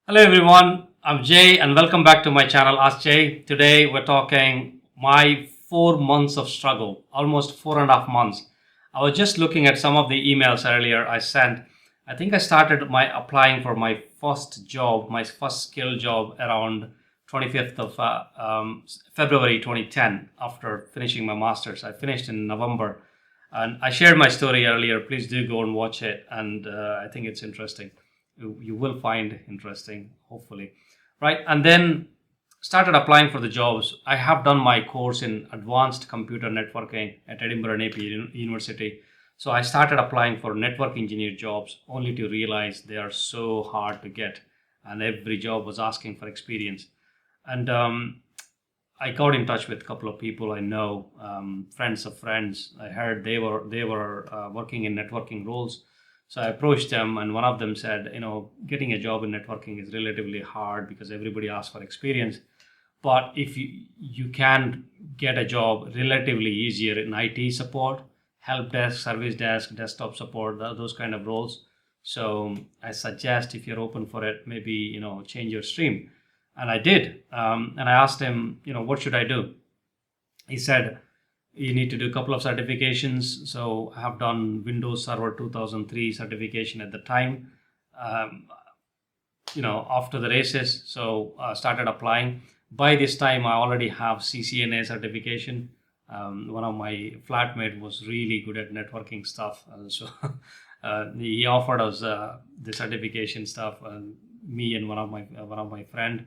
Hello everyone, I'm Jay and welcome back to my channel Ask Jay. Today we're talking my 4 months of struggle, almost 4.5 months. I was just looking at some of the emails earlier I sent. I think I started my applying for my first job, my first skill job around 25th of February 2010 after finishing my master's. I finished in November and I shared my story earlier. Please do go and watch it and I think it's interesting. You will find interesting, hopefully, right? And then started applying for the jobs. I have done my course in advanced computer networking at Edinburgh Napier University. So I started applying for network engineer jobs only to realize they are so hard to get, and every job was asking for experience. And I got in touch with a couple of people I know, friends of friends. I heard they were working in networking roles, so I approached them, and one of them said, getting a job in networking is relatively hard because everybody asks for experience. But if you can get a job relatively easier in IT support, help desk, service desk, desktop support, those kind of roles. So I suggest if you're open for it, maybe change your stream. And I did. And I asked him, what should I do? He said, you need to do a couple of certifications. So I have done Windows Server 2003 certification at the time, um, after the races. So I started applying. By this time, I already have CCNA certification. One of my flatmate was really good at networking stuff. So he offered us the certification stuff. And me and one of my friend,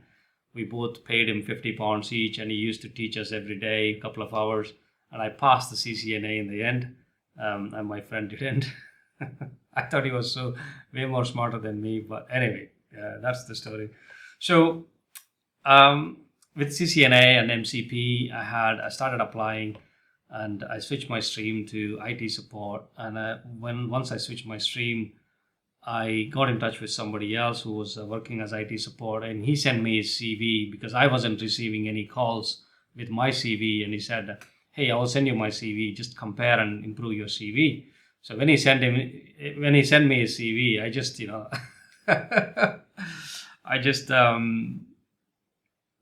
we both paid him £50 each, and he used to teach us every day, a couple of hours. And I passed the CCNA in the end, and my friend didn't. I thought he was so way more smarter than me, but anyway, that's the story. So um, with CCNA and MCP, I started applying, and I switched my stream to IT support. And once I switched my stream, I got in touch with somebody else who was working as IT support, and he sent me his CV because I wasn't receiving any calls with my CV. And he said, "Hey, I will send you my CV. Just compare and improve your CV." So when he sent me his CV, I just I just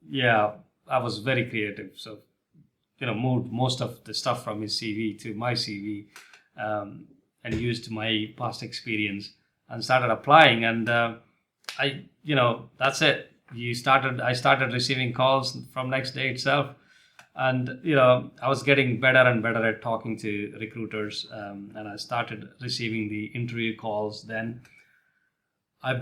yeah, I was very creative. So moved most of the stuff from his CV to my CV, and used my past experience and started applying. And that's it. I started receiving calls from next day itself. And I was getting better and better at talking to recruiters, and I started receiving the interview calls. Then I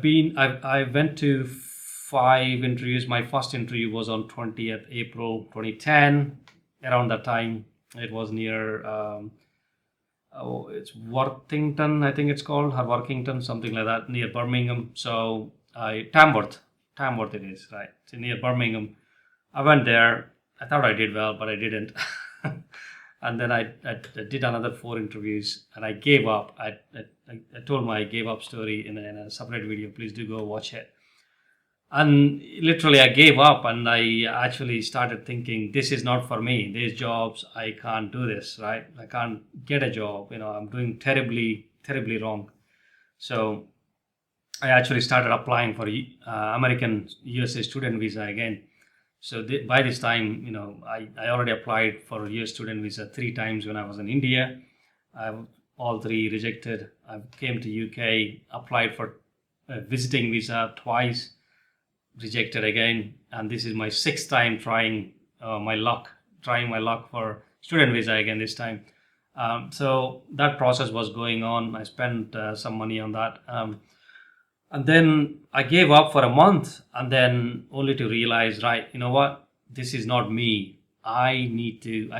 went to 5 interviews. My first interview was on 20th April 2010. Around that time, it was near it's Worthington, I think it's called, or Workington, something like that, near Birmingham. So Tamworth it is, right? So near Birmingham. I went there. I thought I did well, but I didn't. And then I did another 4 interviews, and I gave up. I told my gave up story in a separate video. Please do go watch it. And literally, I gave up, and I actually started thinking, this is not for me. These jobs, I can't do this, right? I can't get a job. I'm doing terribly, terribly wrong. So I actually started applying for American USA student visa again. So by this time, I already applied for US student visa 3 times when I was in India. I all three rejected. I came to UK, applied for a visiting visa twice, rejected again, and this is my sixth time trying my luck for student visa again this time. So that process was going on. I spent some money on that. And then I gave up for a month, and then only to realize, right, you know what? This is not me. I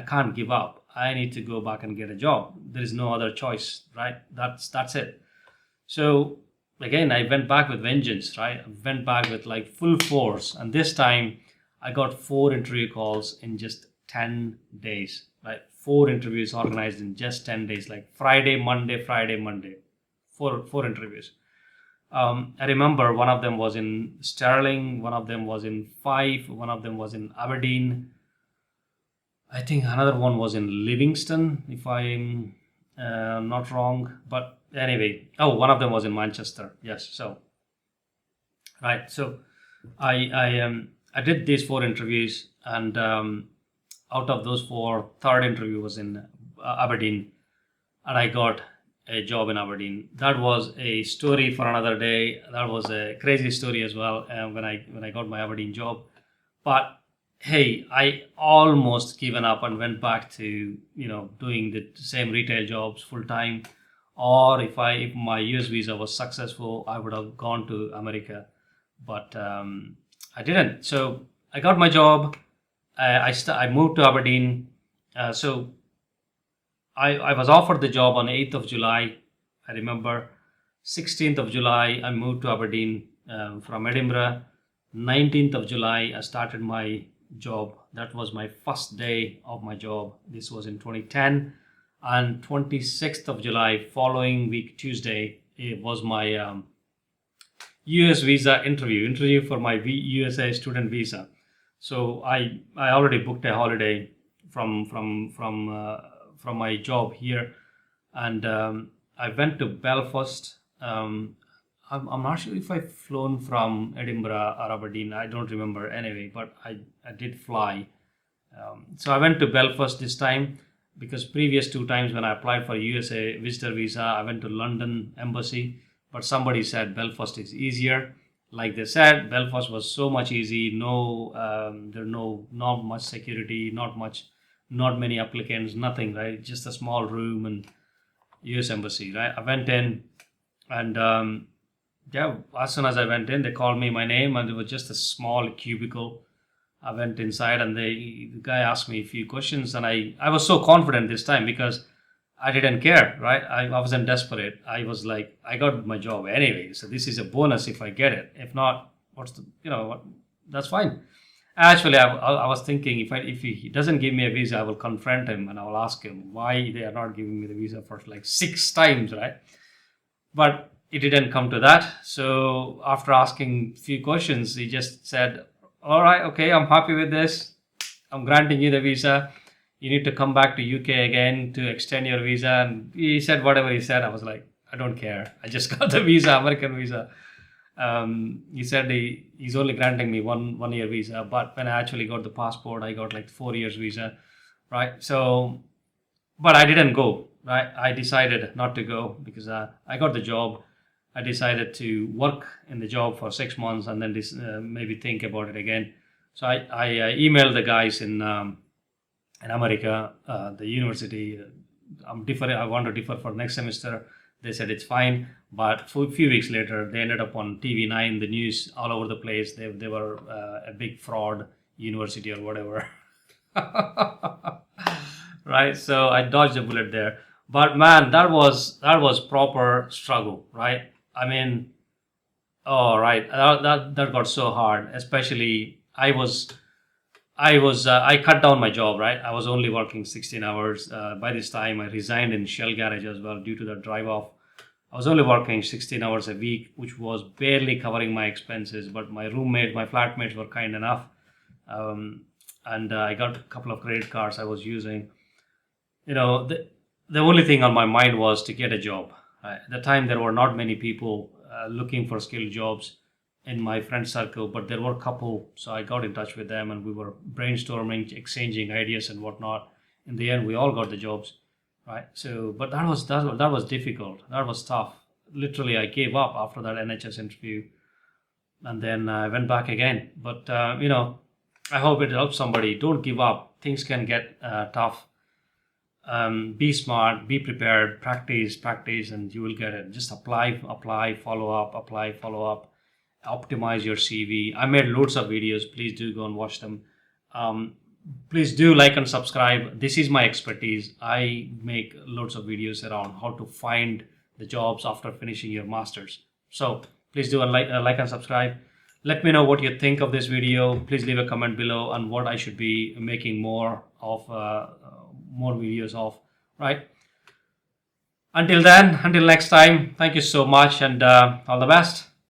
can't give up. I need to go back and get a job. There is no other choice, right? That's it. So again, I went back with vengeance, right? I went back with like full force. And this time I got 4 interview calls in just 10 days, right? 4 interviews organized in just 10 days, like Friday, Monday, four interviews. I remember one of them was in Sterling, one of them was in Fife, one of them was in Aberdeen. I think another one was in Livingston, if I'm not wrong. But anyway, one of them was in Manchester. Yes. So right? So I did these 4 interviews, and out of those four, third interview was in Aberdeen, and I got a job in Aberdeen. That was a story for another day. That was a crazy story as well. When I got my Aberdeen job, but hey, I almost given up and went back to doing the same retail jobs full time. Or if my US visa was successful, I would have gone to America, but I didn't. So I got my job. I moved to Aberdeen. So I was offered the job on 8th of July. I remember 16th of July, I moved to Aberdeen from Edinburgh. 19th of July, I started my job. That was my first day of my job. This was in 2010. And 26th of July, following week, Tuesday, it was my US visa interview for my USA student visa. So I already booked a holiday from my job here, and I went to Belfast. I'm not sure if I've flown from Edinburgh or Aberdeen. I don't remember anyway, but I did fly. So I went to Belfast this time because previous 2 times when I applied for USA visitor visa, I went to London embassy, but somebody said Belfast is easier. Like they said, Belfast was so much easy. Not much security, not many applicants, nothing, right? Just a small room and US embassy, right? I went in, and yeah, as soon as I went in, they called me my name, and it was just a small cubicle. I went inside, and the guy asked me a few questions, and I was so confident this time because I didn't care, right? I wasn't desperate. I was like, I got my job anyway, so this is a bonus if I get it. If not, that's fine. Actually, I was thinking if he doesn't give me a visa, I will confront him and I will ask him why they are not giving me the visa for like 6 times, right? But it didn't come to that. So after asking a few questions, he just said, all right, okay, I'm happy with this. I'm granting you the visa. You need to come back to UK again to extend your visa. And he said whatever he said. I was like, I don't care. I just got the visa, American visa. He said he's only granting me one year visa. But when I actually got the passport, I got like 4 years visa, right? So, but I didn't go, right? I decided not to go because I got the job. I decided to work in the job for 6 months and then maybe think about it again. So I emailed the guys in America, the university. I want to defer for next semester. They said it's fine, but for a few weeks later, they ended up on TV9, the news all over the place. They were a big fraud university or whatever, right? So I dodged a bullet there. But man, that was proper struggle, right? I mean, oh right, that got so hard. Especially I cut down my job, right? I was only working 16 hours. By this time, I resigned in Shell Garage as well due to the drive off. I was only working 16 hours a week, which was barely covering my expenses. But my flatmates were kind enough, and I got a couple of credit cards I was using. The only thing on my mind was to get a job. At the time, there were not many people looking for skilled jobs in my friend circle, but there were a couple. So I got in touch with them, and we were brainstorming, exchanging ideas and whatnot. In the end, we all got the jobs, right? So, but that was difficult. That was tough. Literally, I gave up after that NHS interview, and then I went back again. But I hope it helps somebody. Don't give up. Things can get tough. Be smart, be prepared, practice, and you will get it. Just apply, follow up, optimize your CV. I made loads of videos. Please do go and watch them. Please do like and subscribe. This is my expertise. I make loads of videos around how to find the jobs after finishing your masters. So please do like and subscribe. Let me know what you think of this video. Please leave a comment below on what I should be making more videos of, right? Until next time, thank you so much, and all the best.